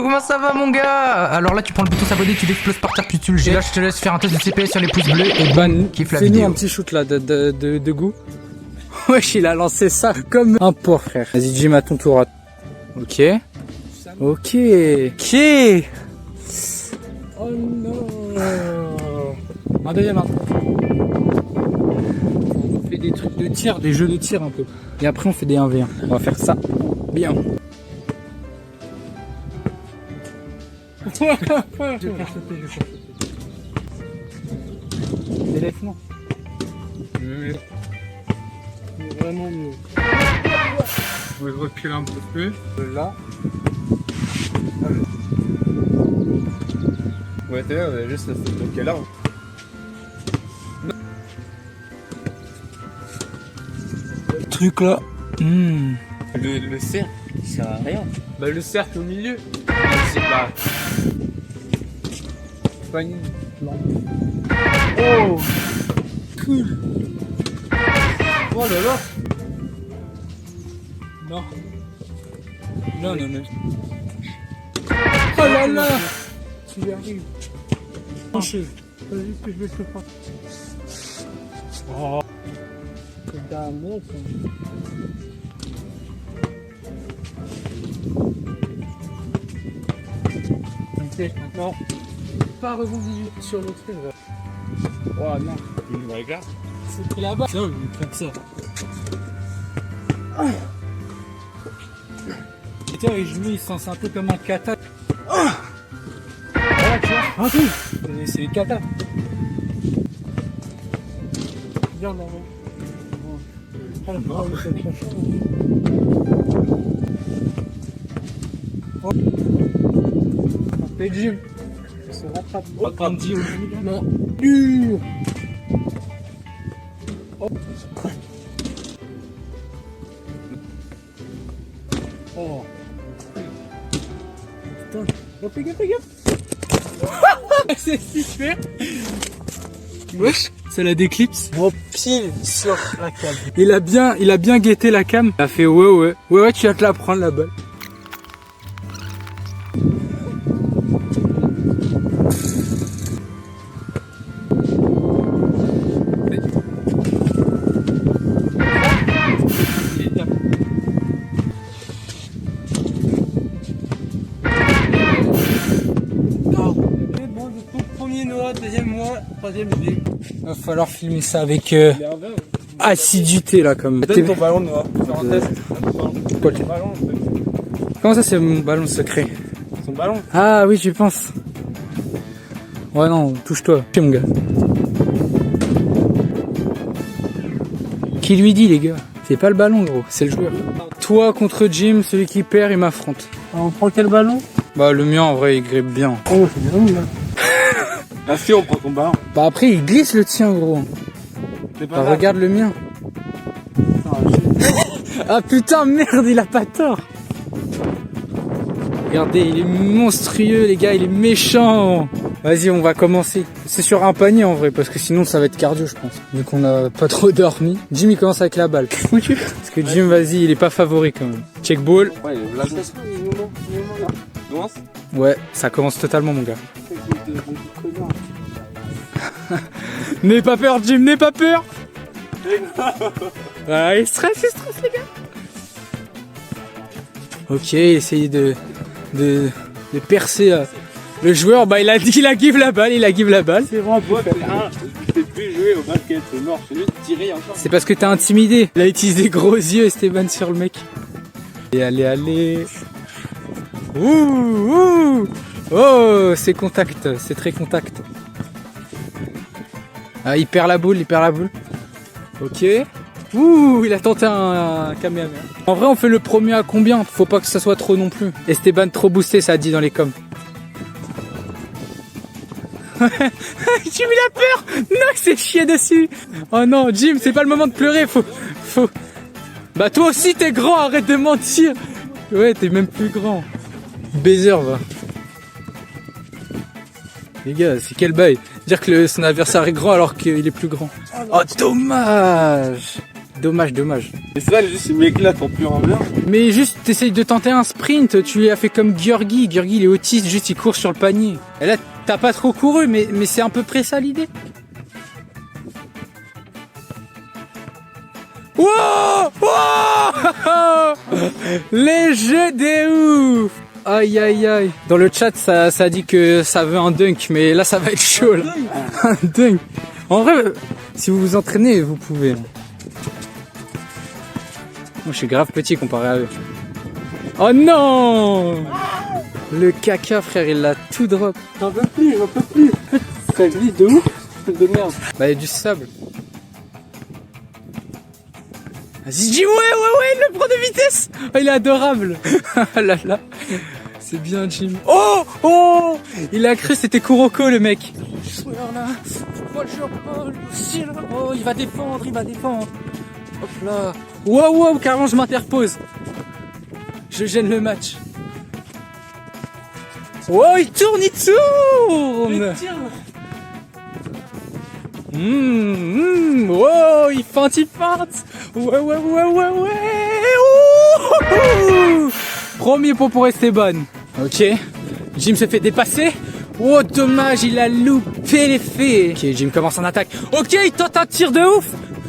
comment ça va mon gars? Alors là tu prends le bouton s'abonner, tu l'exploses par terre puis tu le jettes. Et là je te laisse faire un test de CPS sur les pouces bleus et ban kiffe la vidéo. Fais-nous un petit shoot là de goût. Wesh, il a lancé ça comme un porc, frère. Vas-y, Jim, à ton tour. Ok. Ok. Ok. Oh non. Un deuxième. On fait des trucs de tir, des jeux de tir un peu. Et après, on fait des 1v1. On va faire ça. Bien. Je vais faire sauter, Délaisse-moi. Vraiment mieux. Je vais reculer un peu plus. Là. Ouais, t'es là, on a juste la donc là. Le truc là. Le cercle, il sert à rien. Bah, le cercle au milieu. C'est pas. Pas une lampe. Oh! Cool! Oh là là! Non. Non, non, non. Oh là là! Tu y arrives. Vas-y, que je vais te faire. Oh! C'est ta mec. Ok, maintenant. Pas rebondir sur le truc. Oh non. Il me regarde. C'est pris là-bas. Tiens, il me fait ça. Putain, je lui, il se sent un peu comme un kata. Voilà, tu vois. C'est les katas. Viens, là, c'est Jim. Il se rattrape. Rattrape Jim. Non. Dur. Oh. Oh. Putain. Oh, fais gaffe, fais gaffe. C'est super. Wesh. C'est la déclipse. Oh, pile sur la cam. Il a bien guetté la cam. Il a fait ouais, tu vas te la prendre la balle. Deuxième mois, troisième idée. Va falloir filmer ça avec assiduité là comme. Donne ton ballon Noah. Comment ça c'est mon ballon secret? Son ballon. Ah oui, tu penses. Ouais non, touche-toi, mon gars. Qui lui dit les gars? C'est pas le ballon gros, c'est le joueur. Toi contre Jim, celui qui perd il m'affronte. On prend quel ballon? Bah le mien en vrai il grippe bien. Oh c'est bien là. Ah si on prend ton ballon. Bah après il glisse le tien gros. Bah, regarde le mien. Ah putain merde il a pas tort. Regardez il est monstrueux les gars, il est méchant. Vas-y on va commencer. C'est sur un panier en vrai parce que sinon ça va être cardio je pense. Vu qu'on a pas trop dormi. Jim il commence avec la balle. Parce que Jim vas-y il est pas favori quand même. Check ball. Ouais là. Ouais ça commence totalement mon gars. N'aie pas peur Jim, n'aie pas peur. Ah, il stresse les gars. Ok, essayez de percer le joueur. Bah il a give la balle, C'est vraiment C'est plus jouer au basket, c'est mort, c'est juste tirer encore. C'est parce que t'as intimidé. Il a utilisé des gros yeux Esteban sur le mec. Et allez. Ouh. Oh, c'est contact, c'est très contact. Ah, il perd la boule. Ok. Ouh, il a tenté un Kamehameha. En vrai, on fait le premier à combien? Faut pas que ça soit trop non plus. Esteban trop boosté, ça a dit dans les coms. Jim, il a peur. Non, il s'est chié dessus. Oh non, Jim, c'est pas le moment de pleurer. Faut. Bah toi aussi, t'es grand, arrête de mentir. Ouais, t'es même plus grand. Baiser, va. Les gars, c'est quel bail? Dire que son adversaire est grand alors qu'il est plus grand. Oh, dommage! Dommage, dommage. Et ça, juste, il m'éclate en pur inverse. Mais juste, t'essayes de tenter un sprint, tu lui as fait comme Georgie. Georgie, il est autiste, juste il court sur le panier. Et là, t'as pas trop couru, mais c'est à peu près ça l'idée. Wow, wow. Les jeux des ouf. Aïe aïe aïe. Dans le chat ça dit que ça veut un dunk, mais là ça va être chaud là. Un dunk. En vrai, si vous vous entraînez, vous pouvez. Moi je suis grave petit comparé à eux. Oh non. Le caca frère, il l'a tout drop. J'en peux plus. Ça glisse de ouf. De merde. Bah il y a du sable. Vas-y Jim, ouais, il le prend de vitesse. Oh, il est adorable. Ah là là, c'est bien Jim. Oh, il a cru c'était Kuroko le mec. Là, oh, il va défendre. Hop là. Wow, carrément je m'interpose. Je gêne le match. Oh, il tourne. Wow, il feinte. Ouais. Ouh. Premier pot pour Esteban. Ok. Jim se fait dépasser. Oh, dommage, il a loupé l'effet. Ok, Jim commence en attaque. Ok, il tente un tir de ouf.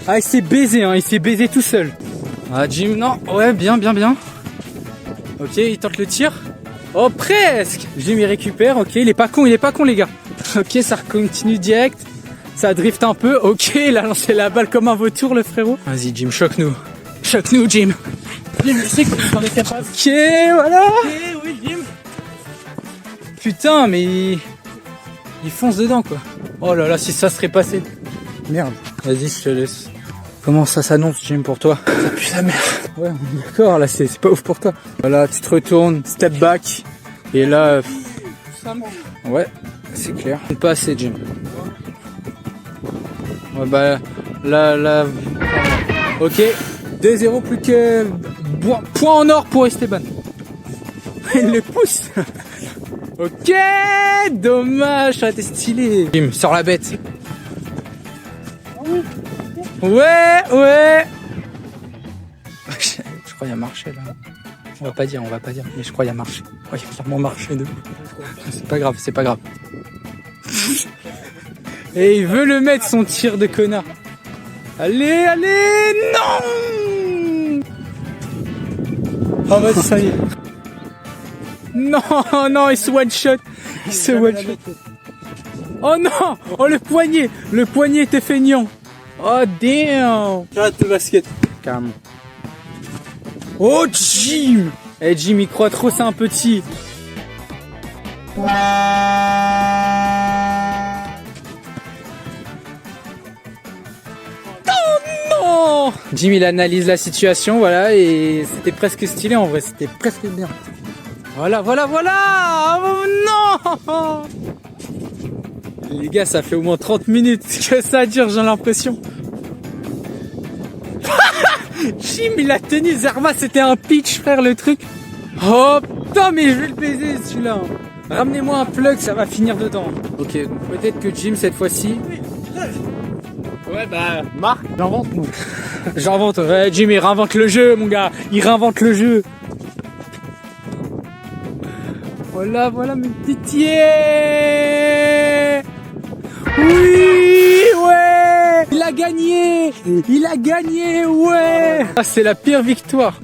Ah, il s'est baisé, il s'est baisé tout seul. Ah, Jim, non. Ouais, bien. Ok, il tente le tir. Oh, presque. Jim, il récupère. Ok, il est pas con, les gars. Ok, ça continue direct. Ça drift un peu. Ok, il a lancé la balle comme un vautour, le frérot. Vas-y, Jim, choque-nous, Jim. Jim, je sais que tu en es capable. Ok, voilà. Oui, Jim. Putain, mais il fonce dedans, quoi. Oh là là, si ça serait passé. Merde. Vas-y, je te laisse. Comment ça s'annonce, Jim, pour toi? Ça pue la merde. Ouais, on est d'accord, là, c'est pas ouf pour toi. Voilà, tu te retournes, step back. Et là... Ouais, c'est clair. Pas assez, Jim. Ouais, bah, là... Ok, 2-0, plus que... Point en or pour Esteban. Il le pousse. Ok, dommage, ça a été stylé. Jim, sors la bête. Ouais. Je crois qu'il y a marché là. On va pas dire, mais je crois qu'il y a marché. Il y a clairement marché de. C'est pas grave. Et il veut le mettre son tir de connard. Allez, non. Ah vas-y, ça y est. Non, il se one shot. Oh non, oh le poignet était feignant. Oh damn. J'arrête le basket. Carrément. Oh Jim. Jim il croit trop, c'est un petit. Non. Jim il analyse la situation, voilà, et c'était presque stylé en vrai, c'était presque bien. Voilà. Oh non. Les gars, ça fait au moins 30 minutes que ça dure, j'ai l'impression. Jim, il a tenu Zerma, c'était un pitch, frère, le truc. Oh putain, mais je vais le baiser celui-là. Ramenez-moi un plug, ça va finir dedans. Ok, donc peut-être que Jim, cette fois-ci... Ouais, bah, Marc, j'invente, moi. J'invente, ouais, Jim, il réinvente le jeu, mon gars. Il réinvente le jeu. Voilà, mes petits. Oui, ouais. Il a gagné, ouais. Ah, c'est la pire victoire.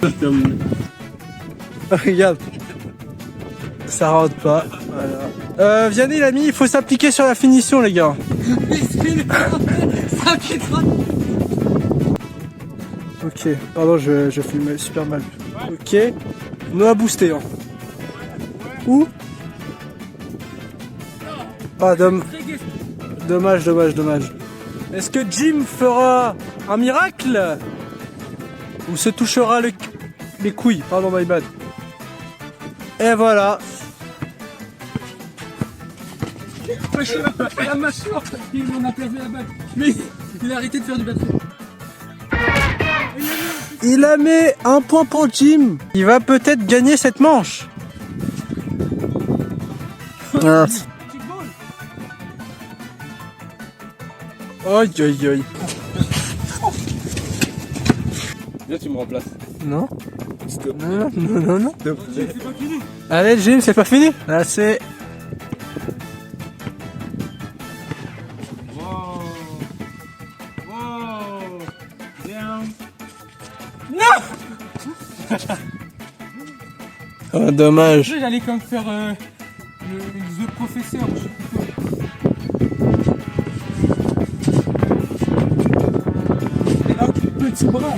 Regarde. Ça rentre pas. Voilà. Vianney, l'ami, il faut s'appliquer sur la finition, les gars. Ok, pardon, je filme super mal. Ok, on a boosté. Hein. Où? Ah, dommage. Est-ce que Jim fera un miracle? Ou se touchera les couilles? Pardon, my bad. Et voilà. La mâchoire, on a perdu la balle. Mais il a arrêté de faire du basket. Il a mis un point pour Jim. Il va peut-être gagner cette manche. Ah. Aïe. Viens, tu me remplaces. Non. Stop. Non, non, non, non. Stop. Allez, Jim, c'est pas fini. Là, c'est. Oh, dommage. J'allais comme faire The Professeur. Je sais plus quoi. Et là, petit bras.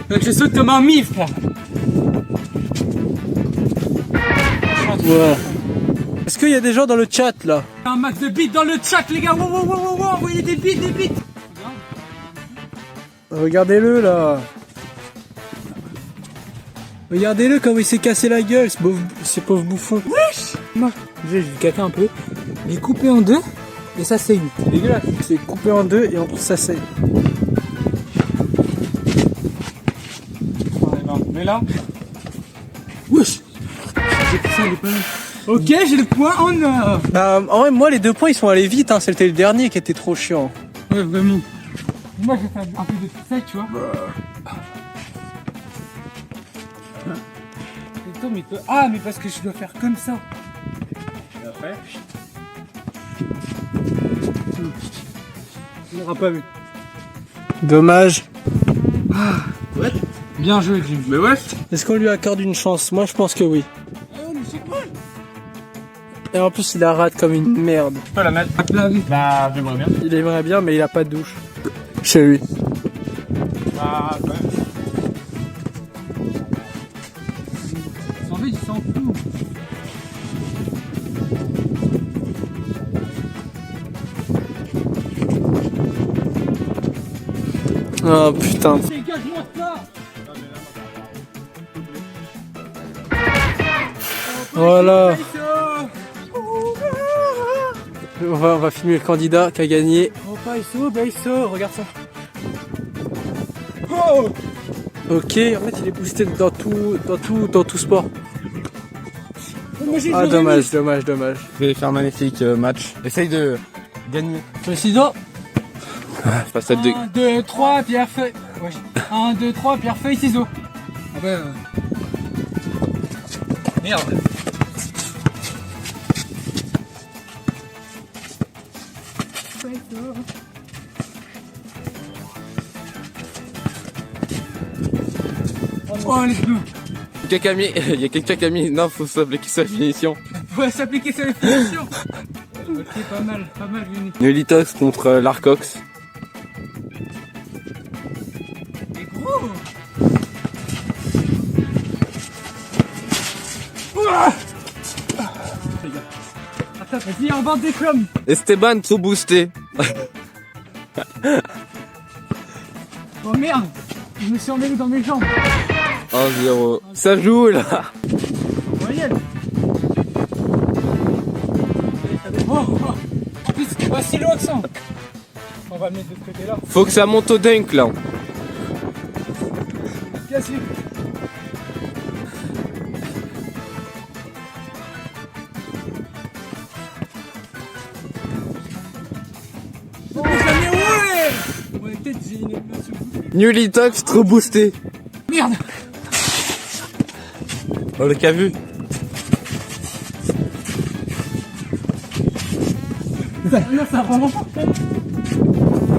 Donc je saute comme un mif, frère. Ouais. Est-ce qu'il y a des gens dans le chat là? Un max de beats dans le chat, les gars. Wow, wow, wow, wow, wow. Envoyez des beats, des beats. Regardez-le là. Regardez-le comme il s'est cassé la gueule, ce pauvre bouffon. Wesh. Moi, j'ai gâté un peu. Il est coupé en deux et ça saigne. C'est dégueulasse. C'est coupé en deux et en plus ça saigne. Mais là. Wesh. J'ai pris ça, il est pas mal. Ok, j'ai le point en or. Bah, en vrai, moi les 2 points ils sont allés vite, hein. C'était le dernier qui était trop chiant. Ouais, vraiment. Moi, je vais faire un peu de tout ça, tu vois. Attends, mais ah, mais parce que je dois faire comme ça. Et après? Il n'aura pas vu. Dommage. Ouais. Bien joué, Jim. Mais ouais. Est-ce qu'on lui accorde une chance? Moi je pense que oui. Et en plus il la rate comme une merde. Je peux la mettre. Bah, j'aimerais bien. Il aimerait bien mais il a pas de douche. Chez lui. Bah, ouais. En fait, il s'en fout. Oh putain. Dégage-moi ça. Voilà. On va filmer le candidat qui a gagné. Oh, Baiso, regarde ça. Oh ok, en fait il est boosté dans tout sport. Ah dommage. Je vais faire un magnifique match. Essaye de gagner. Le ciseau. C'est pas ça de. 1, 2, 3, pierre, feuille. Ouais. 1, 2, 3, pierre, feuille, ciseaux. Ah ouais. Merde. Oh, let's go. Il y a quelqu'un qui a mis. Non, faut s'appliquer sur la finition. Faut s'appliquer sur les finitions. Ok, pas mal, Vini. Nulitox contre l'Arcox. Mais gros. Attends, vas-y, on vend des flammes. Esteban trop boosté. Oh merde, je me suis emmêlé dans mes jambes. 1-0. Ça joue là. Voyelle. Oh, oh. En plus, voici l'eau accent. On va le mettre de ce côté-là. Faut que ça monte au dunk là. Cassé. Oh, jamais, ouais. Ouais, peut-être j'ai une émotion. Nulitox trop boosté. Merde. On l'a qu'à vu. Ça rend longtemps.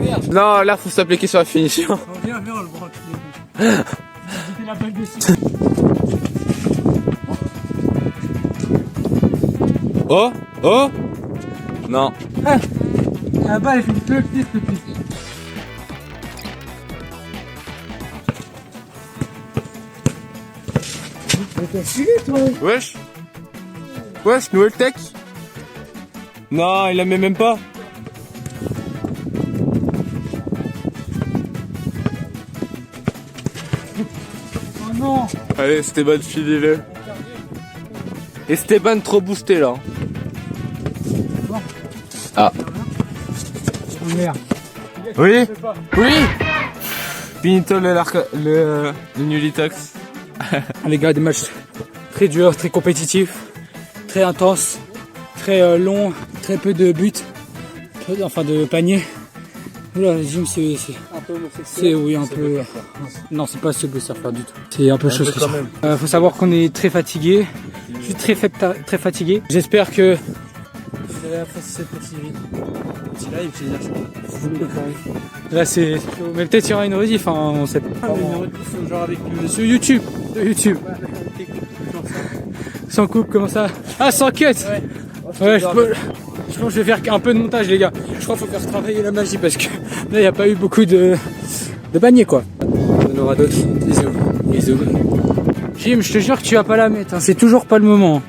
Merde. Non, là faut s'appliquer sur la finition. Oh, viens, on le branle. C'était la balle dessus. Oh, oh. Non. Ah, la balle, elle fait une petite, s'il te plaît. T'as filé, toi. Wesh. Wesh, Noël Tech. Non, il la met même pas. Oh non. Allez, Esteban, filez-le. Esteban trop boosté là. Ah. Oh merde. Oui. Oui. Finito le Nulitox. Les gars, des matchs très durs, très compétitifs, très intenses, très longs, très peu de buts, enfin de paniers. Oula, Jim, c'est peu homosexuel. C'est oui un peu. Non, c'est pas Subway Surfer du tout. C'est un peu chaud. quand même. Faut savoir qu'on est très fatigué. Je suis très fatigué. J'espère que Vous avez apprécié cette petite live, j'ai dire ça. là c'est chaud. Mais peut-être il y aura une rediff. Hein, on sait pas. Ah, mais une rediff, genre avec le... Sur YouTube. Sur YouTube. Sans coupe, comment ça? Ah, sans cut. Ouais, je pense que je vais faire un peu de montage, les gars. Je crois qu'il faut faire travailler la magie parce que là, il n'y a pas eu beaucoup de paniers, quoi. On aura d'autres. Bisous. Bisous. Jim, je te jure que tu vas pas la mettre. Hein. C'est toujours pas le moment.